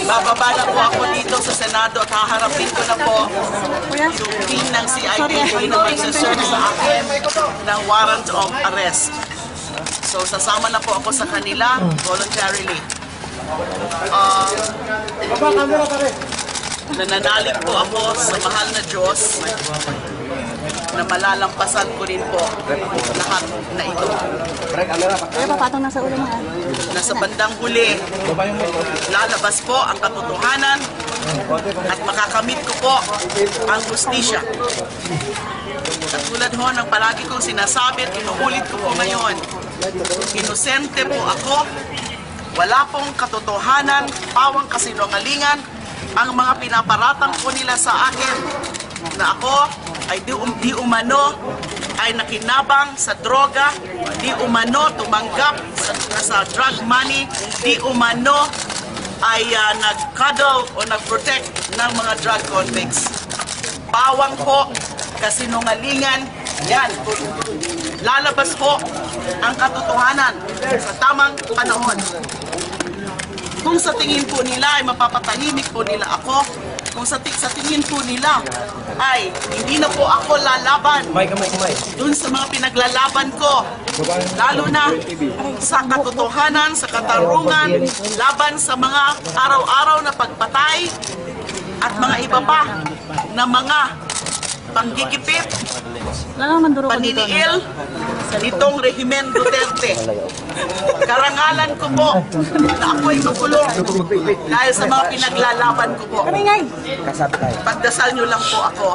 Bababa na po ako dito sa Senado at haharapin ko na po yung team ng CIDG na magsaserve sa akin ng warrant of arrest. So sasama na po ako sa kanila voluntarily. Nananalig po ako sa mahal na Diyos na malalampasan ko rin po lahat na ito. Papatong na sa ulo mo. Nasa bandang huli, lalabas po ang katotohanan at makakamit ko po ang hustisya. At tulad ho ng palagi kong sinasabi at inuulit ko po ngayon, inosente po ako, wala pong katotohanan, pawang kasinungalingan ang mga pinaparatang po nila sa akin na ako ay di umano ay nakinabang sa droga, di umano tumanggap sa drug money, di umano ay nag-cuddle o nag-protect ng mga drug convicts. Pawang po, kasinungalingan, yan. Lalabas po ang katotohanan sa tamang panahon. Kung sa tingin po nila ay mapapatahimik po nila ako, kung sa tingin po nila ay hindi na po ako lalaban dun sa mga pinaglalaban ko, lalo na sa katotohanan, sa katarungan, laban sa mga araw-araw na pagpatay at mga iba pa na mga panggigipit, paniniil nitong Rehimen Duterte. Karangalan ko po na ako'y makulong dahil sa mga pinaglalaban ko po. Pagdasal nyo lang po ako.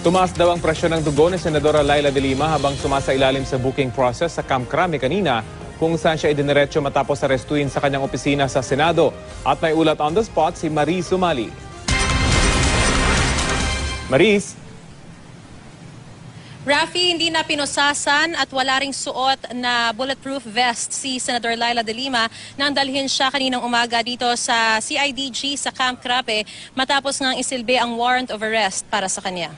Tumaas daw ang presyon ng dugo ni Senadora Leila de Lima habang sumasailalim sa booking process sa Camp Crame kanina kung saan siya idiniretso matapos arestuin sa kanyang opisina sa Senado. At may ulat on the spot si Maris Sumali. Maris? Rafi, hindi na pinusasan at wala ring suot na bulletproof vest si Senador Leila de Lima nang dalhin siya kaninang umaga dito sa CIDG sa Camp Crame matapos ngang isilbi ang warrant of arrest para sa kanya.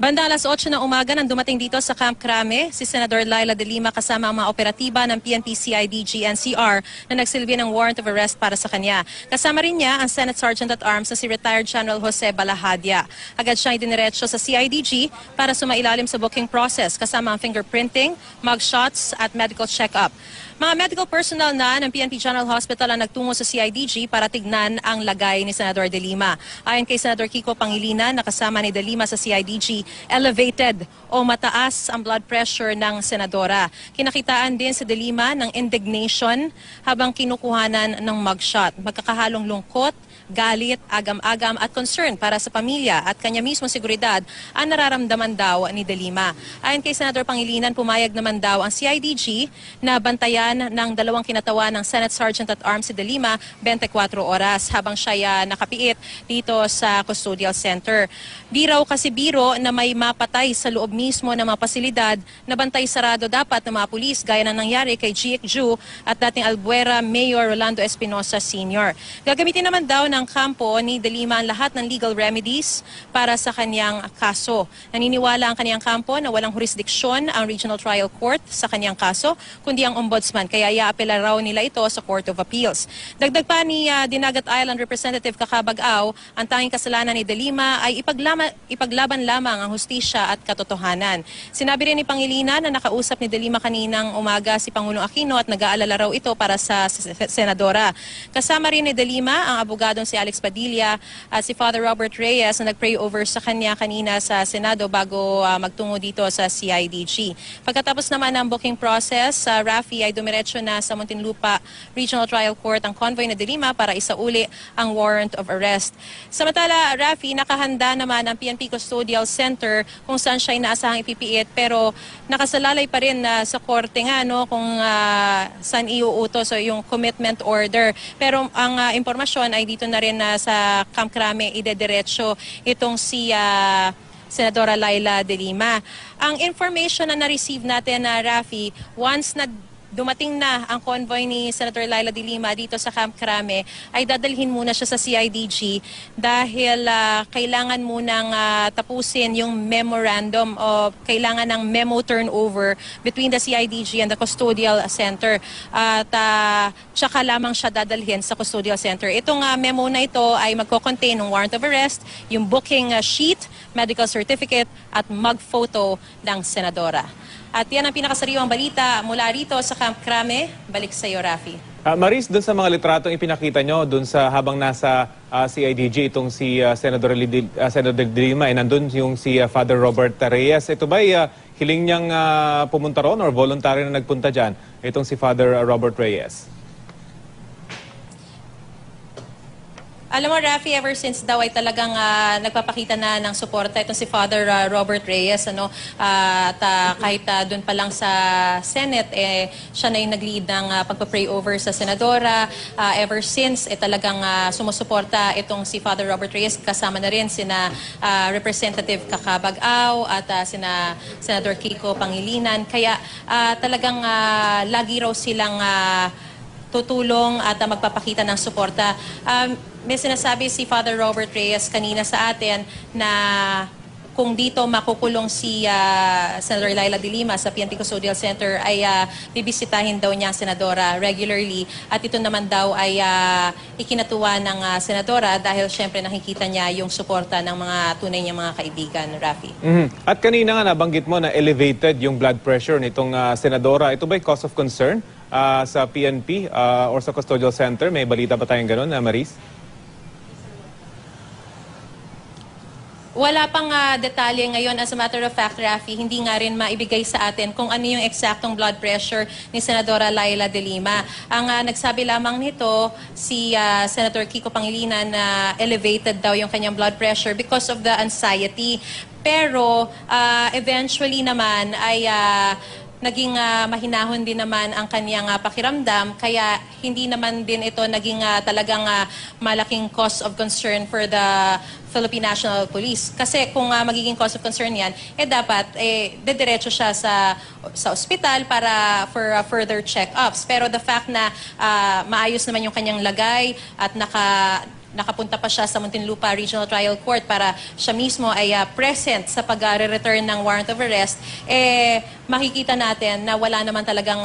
Bandang alas 8 ng umaga nang dumating dito sa Camp Crame si Senador Leila de Lima kasama ang mga operatiba ng PNP CIDG NCR na nagsilbi ng warrant of arrest para sa kanya. Kasama rin niya ang Senate Sergeant at Arms na si retired General Jose Balahadia. Agad siyang idiniretso sa CIDG para sumailalim sa booking process kasama ang fingerprinting, mugshots at medical check-up. Mga medical personnel na ng PNP General Hospital ang nagtungo sa CIDG para tignan ang lagay ni Senador de Lima. Ayon kay Senador Kiko Pangilinan na kasama ni de Lima sa CIDG, elevated o mataas ang blood pressure ng senadora. Kinakitaan din si de Lima ng indignation habang kinukuhanan ng mugshot. Magkakahalong lungkot, galit, agam-agam at concern para sa pamilya at kanya mismo seguridad ang nararamdaman daw ni de Lima. Ayon kay Senador Pangilinan, pumayag naman daw ang CIDG na bantayan ng dalawang kinatawan ng Senate Sergeant at Arms si de Lima 24 oras habang siya nakapiit dito sa Custodial Center. Di raw kasi biro na may mapatay sa loob mismo ng mga pasilidad na bantay sarado dapat ng mga pulis gaya na nangyari kay Giek Ju at dating Albuera Mayor Rolando Espinosa Sr. Gagamitin naman daw ng kampo ni de Lima ang lahat ng legal remedies para sa kanyang kaso. Naniniwala ang kanyang kampo na walang jurisdiksyon ang Regional Trial Court sa kanyang kaso, kundi ang Ombudsman, kaya iaapela raw nila ito sa Court of Appeals. Dagdag pa ni Dinagat Island Representative Kakabag-Aw, ang tanging kasalanan ni de Lima ay ipaglaban lamang ang hustisya at katotohanan. Sinabi rin ni Pangilinan na nakausap ni de Lima kaninang umaga si Pangulong Aquino at nag-aalala raw ito para sa senadora. Kasama rin ni de Lima ang abogadong si Alex Padilla at si Father Robert Reyes na nag-pray over sa kanya kanina sa Senado bago magtungo dito sa CIDG. Pagkatapos naman ng booking process, Rafi ay dumiretso na sa Muntinlupa Regional Trial Court ang convoy na De Lima para isauli ang warrant of arrest. Samantala, Rafi, nakahanda naman ang PNP Custodial Center kung saan siya inaasahang ipipiit, pero nakasalalay pa rin sa korte nga kung saan iuutos o yung commitment order. Pero ang impormasyon ay dito na rin sa Camp Crame idediretso itong si Senadora Laila De Lima. Ang information na na-receive natin na Rafi, once na dumating na ang convoy ni Senator Laila De Lima dito sa Camp Crame, ay dadalhin muna siya sa CIDG dahil kailangan munang tapusin yung memorandum o kailangan ng memo turnover between the CIDG and the Custodial Center. At tsaka lamang siya dadalhin sa Custodial Center. Itong memo na ito ay magko-contain ng warrant of arrest, yung booking sheet, medical certificate at mug-photo ng Senadora. At yan ang pinakasariwang balita mula rito sa Camp Crame. Balik sa iyo, Rafi. Maris, doon sa mga litratong ipinakita nyo, doon sa habang nasa CIDG, itong si Senator De Lima, nandun yung si Father Robert Reyes. Ito ba hiling niyang pumunta ron or voluntary na nagpunta dyan? Itong si Father Robert Reyes. Alam mo, Rafi, ever since daw ay talagang nagpapakita na ng suporta itong si Father Robert Reyes, kahit doon pa lang sa Senate, siya na yung nag-lead ng pagpa-pray over sa Senadora. Ever since, talagang sumusuporta itong si Father Robert Reyes, kasama na rin sina Representative Kakabag-Aw at sina Senator Kiko Pangilinan. Kaya talagang lagi raw silang tutulong at magpapakita ng suporta. May sinasabi si Father Robert Reyes kanina sa atin na kung dito makukulong si Senator Laila De Lima sa PNP Custodial Center ay bibisitahin daw niya ang Senadora regularly, at ito naman daw ay ikinatuwa ng Senadora dahil syempre nakikita niya yung suporta ng mga tunay niyang mga kaibigan, Rafi. At kanina nga nabanggit mo na elevated yung blood pressure nitong Senadora. Ito ba'y cause of concern sa PNP or sa Custodial Center? May balita ba tayong ganun, Maris? Wala pang detalye ngayon. As a matter of fact, Rafi, hindi nga rin maibigay sa atin kung ano yung eksaktong blood pressure ni Senadora Laila De Lima. Ang nagsabi lamang nito, si Senator Kiko Pangilinan na elevated daw yung kanyang blood pressure because of the anxiety. Pero eventually naman ay naging mahinahon din naman ang kanyang pakiramdam, kaya hindi naman din ito naging talagang malaking cause of concern for the Philippine National Police. Kasi kung magiging cause of concern yan, dapat dediretso siya sa ospital para for further check-ups. Pero the fact na maayos naman yung kanyang lagay at nakapunta pa siya sa Muntinlupa Regional Trial Court para siya mismo ay present sa pag-return ng warrant of arrest, makikita natin na wala naman talagang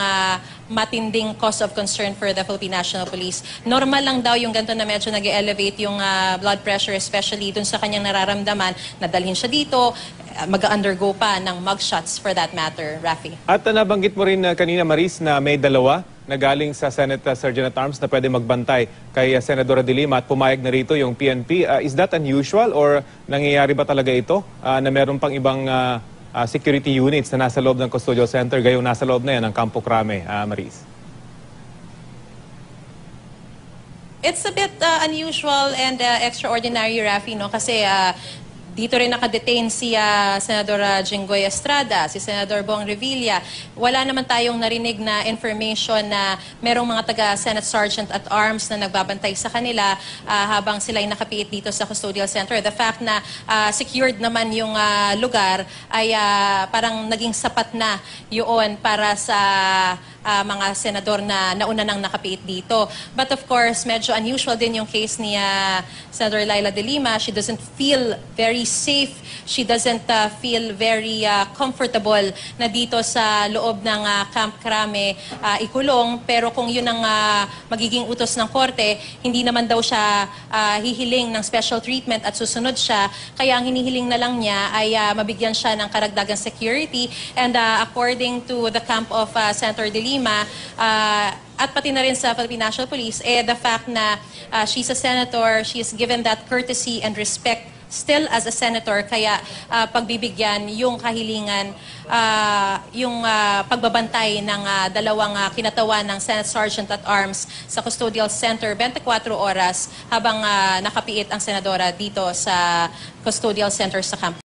matinding cause of concern for the Philippine National Police. Normal lang daw yung ganito na medyo nag-elevate yung blood pressure, especially dun sa kanyang nararamdaman, nadalhin siya dito, mag-undergo pa ng mugshots for that matter, Rafi. At nabanggit mo rin kanina, Maris, na may dalawa na galing sa Senate Sergeant at Arms na pwede magbantay kay Senadora De Lima at pumayag na rito yung PNP. Is that unusual or nangyayari ba talaga ito na meron pang ibang security units na nasa loob ng Custodial Center gayong nasa loob na yan ng Campo Crame, Maris? It's a bit unusual and extraordinary, Rafi, no? Kasi dito rin nakadetain si Senadora Jinggoy Estrada, si Senador Bong Revilla. Wala naman tayong narinig na information na merong mga taga-Senate Sergeant at Arms na nagbabantay sa kanila habang sila'y nakapiit dito sa Custodial Center. The fact na secured naman yung lugar ay parang naging sapat na yun para sa mga senador na nauna nang nakapiit dito. But of course, medyo unusual din yung case ni Senator Laila De Lima. She doesn't feel very safe. She doesn't feel very comfortable na dito sa loob ng Camp Crame ikulong. Pero kung yun ang magiging utos ng korte, hindi naman daw siya hihiling ng special treatment at susunod siya. Kaya ang hinihiling na lang niya ay mabigyan siya ng karagdagang security. And according to the camp of Senator De Lima, at pati na rin sa Philippine National Police, the fact na she's a senator, she is given that courtesy and respect still as a senator, kaya pagbibigyan yung kahilingan, yung pagbabantay ng dalawang kinatawan ng Senate Sergeant at Arms sa Custodial Center 24 oras habang nakapiit ang senadora dito sa Custodial Center sa Camp